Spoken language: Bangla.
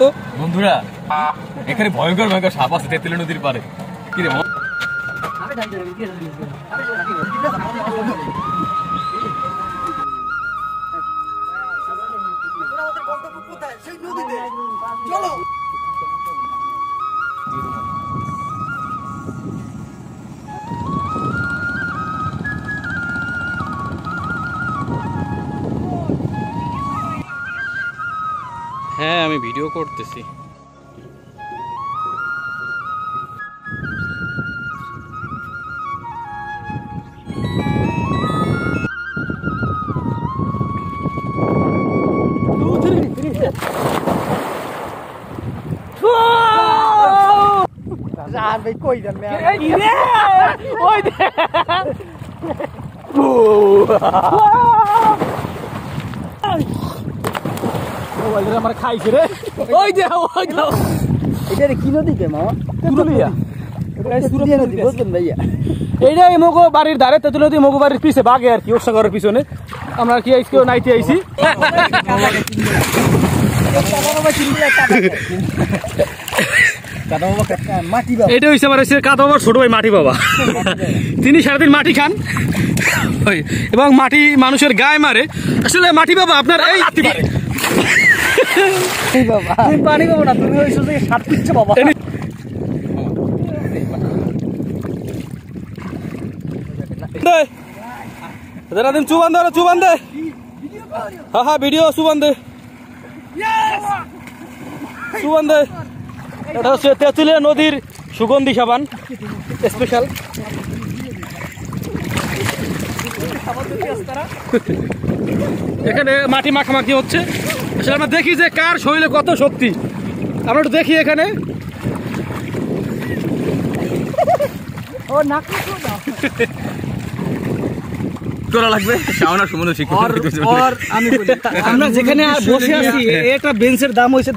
তো বন্ধুরা এখানে ভয়ঙ্কর ভয়ঙ্কর সাপ আছে তেঁতুল নদীর পারে। কি রে হ্যাঁ আমি ভিডিও করতেছি। আমার খাইছে রে ওই যে ওই দাও এটা কি নদী কে মামা? তেঁতুলিয়া নদী বুঝলেন ভাইয়া? এইটাই মগো বাড়ির ধারে তেঁতুল নদী মগো বাড়ির পিছে বাগে আর কি ওরসাগরের পিছনে আমরা কি আজকেও নাইতে আইছি। এটা হচ্ছে আমার কাদা বাবার ছোট ভাই মাটি বাবা। তিনি সারাদিন মাটি খান এবং মাটি মানুষের গায়ে মারে। আসলে মাটি বাবা আপনার এই বাবা তুমি পানি পাবো না, তুমি ওই সুযোগে সাপ পিচ্ছ বাবা। চুবান দে চুবান দে হ্যাঁ হ্যাঁ ভিডিও চুবান দে চুবান দে। এটা হচ্ছে তেঁতুলিয়া নদীর সুগন্ধি সাবান স্পেশাল। এখানে মাটি মাখামাখি হচ্ছে। আসলে আমরা দেখি যে কার শরীরে কত শক্তি, আমরা একটু দেখি এখানে। করা লাগবে আমরা যেখানে বসে আছি একটা বেঞ্চের দাম হয়েছে